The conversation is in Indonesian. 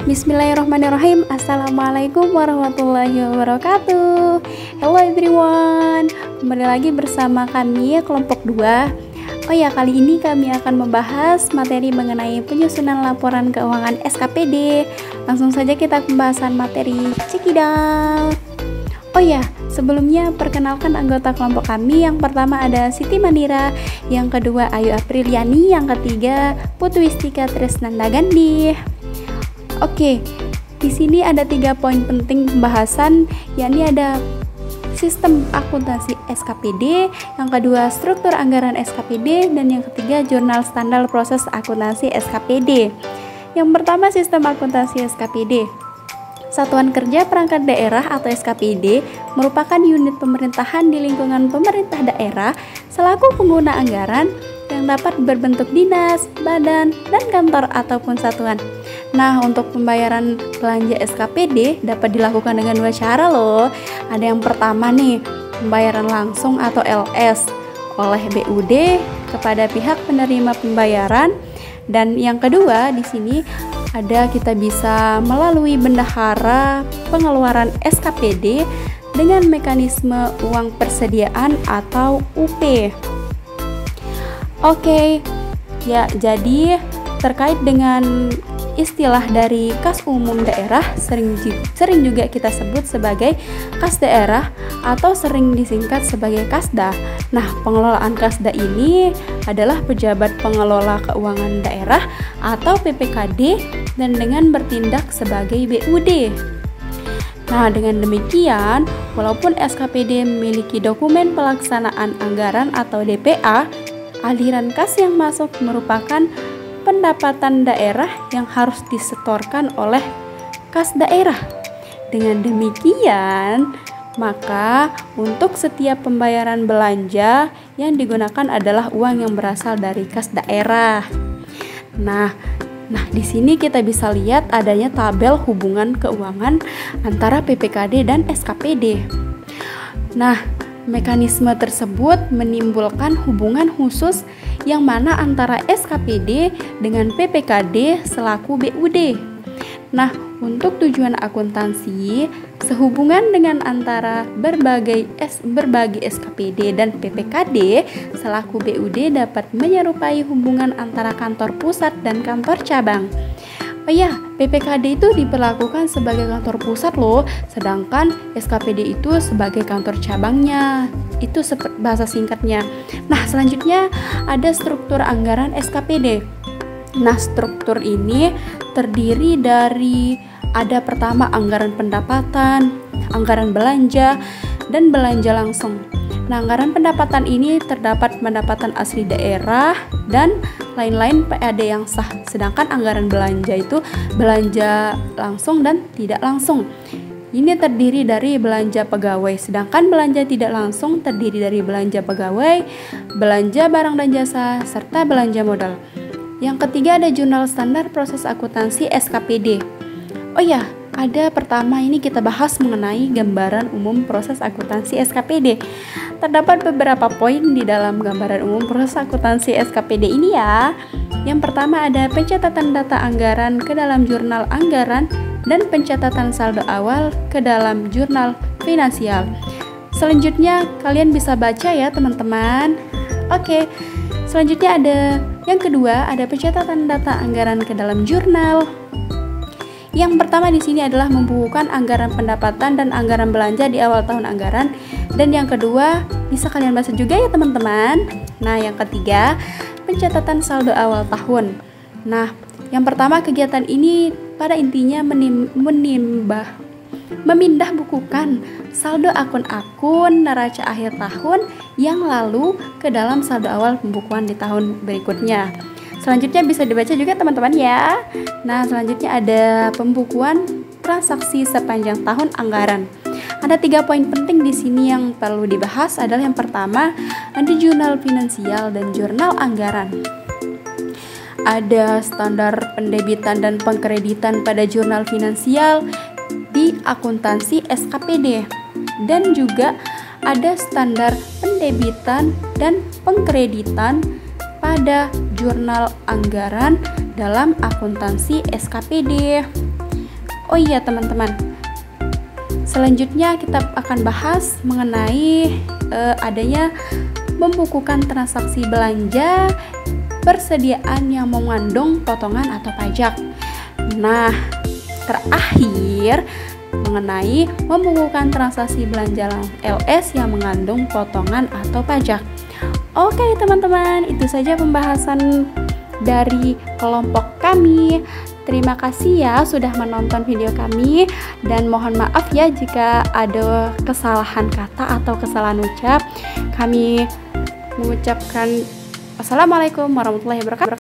Bismillahirrahmanirrahim. Assalamualaikum warahmatullahi wabarakatuh. Hello everyone. Kembali lagi bersama kami kelompok 2. Oh ya, kali ini kami akan membahas materi mengenai penyusunan laporan keuangan SKPD. Langsung saja kita pembahasan materi. Cekidot. Oh ya, sebelumnya perkenalkan anggota kelompok kami. Yang pertama ada Siti Mandira, yang kedua Ayu Apriliani, yang ketiga Putu Wistika Tresnanda Gandhi. Oke, di sini ada 3 poin penting pembahasan, yakni ada sistem akuntansi SKPD, yang kedua struktur anggaran SKPD, dan yang ketiga jurnal standar proses akuntansi SKPD. Yang pertama, sistem akuntansi SKPD. Satuan Kerja Perangkat Daerah atau SKPD merupakan unit pemerintahan di lingkungan pemerintah daerah selaku pengguna anggaran yang dapat berbentuk dinas, badan, dan kantor ataupun satuan. Nah, untuk pembayaran belanja SKPD dapat dilakukan dengan 2 cara loh. Ada yang pertama nih, pembayaran langsung atau LS oleh BUD kepada pihak penerima pembayaran, dan yang kedua di sini ada kita bisa melalui bendahara pengeluaran SKPD dengan mekanisme uang persediaan atau UP. Oke. Ya, jadi terkait dengan istilah dari kas umum daerah sering juga kita sebut sebagai kas daerah atau sering disingkat sebagai Kasda. Nah, pengelolaan Kasda ini adalah pejabat pengelola keuangan daerah atau PPKD dan dengan bertindak sebagai BUD. Nah, dengan demikian, walaupun SKPD memiliki dokumen pelaksanaan anggaran atau DPA, aliran kas yang masuk merupakan pendapatan daerah yang harus disetorkan oleh kas daerah. Dengan demikian, maka untuk setiap pembayaran belanja yang digunakan adalah uang yang berasal dari kas daerah. Nah, di sini kita bisa lihat adanya tabel hubungan keuangan antara PPKD dan SKPD. Nah, mekanisme tersebut menimbulkan hubungan khusus yang mana antara SKPD dengan PPKD selaku BUD. Nah, untuk tujuan akuntansi, sehubungan dengan antara berbagi SKPD dan PPKD selaku BUD dapat menyerupai hubungan antara kantor pusat dan kantor cabang. Oh ya, PPKD itu diperlakukan sebagai kantor pusat loh, sedangkan SKPD itu sebagai kantor cabangnya. Itu bahasa singkatnya. Nah, selanjutnya ada struktur anggaran SKPD. Nah, struktur ini terdiri dari ada pertama anggaran pendapatan, anggaran belanja, dan belanja langsung. Nah, anggaran pendapatan ini terdapat pendapatan asli daerah dan lain-lain PAD yang sah. Sedangkan anggaran belanja itu belanja langsung dan tidak langsung. Ini terdiri dari belanja pegawai, sedangkan belanja tidak langsung terdiri dari belanja pegawai, belanja barang dan jasa, serta belanja modal. Yang ketiga ada jurnal standar proses akuntansi SKPD. Oh ya, ada pertama ini kita bahas mengenai gambaran umum proses akuntansi SKPD. Terdapat beberapa poin di dalam gambaran umum proses akuntansi SKPD ini ya. Yang pertama ada pencatatan data anggaran ke dalam jurnal anggaran dan pencatatan saldo awal ke dalam jurnal finansial. Selanjutnya kalian bisa baca ya teman-teman. Oke. Selanjutnya ada yang kedua ada pencatatan data anggaran ke dalam jurnal. Yang pertama di sini adalah membukukan anggaran pendapatan dan anggaran belanja di awal tahun anggaran, dan yang kedua bisa kalian baca juga ya teman-teman. Nah, yang ketiga pencatatan saldo awal tahun. Nah, yang pertama kegiatan ini pada intinya memindah bukukan saldo akun-akun neraca akhir tahun yang lalu ke dalam saldo awal pembukuan di tahun berikutnya. Selanjutnya bisa dibaca juga teman-teman ya. Nah, selanjutnya ada pembukuan transaksi sepanjang tahun anggaran. Ada 3 poin penting di sini yang perlu dibahas. Adalah yang pertama, ada jurnal finansial dan jurnal anggaran. Ada standar pendebitan dan pengkreditan pada jurnal finansial di akuntansi SKPD. Dan juga ada standar pendebitan dan pengkreditan pada jurnal anggaran dalam akuntansi SKPD. Oh iya teman-teman, selanjutnya kita akan bahas mengenai adanya membukukan transaksi belanja persediaan yang mengandung potongan atau pajak. Nah, terakhir mengenai membukukan transaksi belanja LS yang mengandung potongan atau pajak. Oke teman-teman, itu saja pembahasan dari kelompok kami. Terima kasih ya sudah menonton video kami, dan mohon maaf ya jika ada kesalahan kata atau kesalahan ucap. Kami mengucapkan Assalamualaikum warahmatullahi wabarakatuh.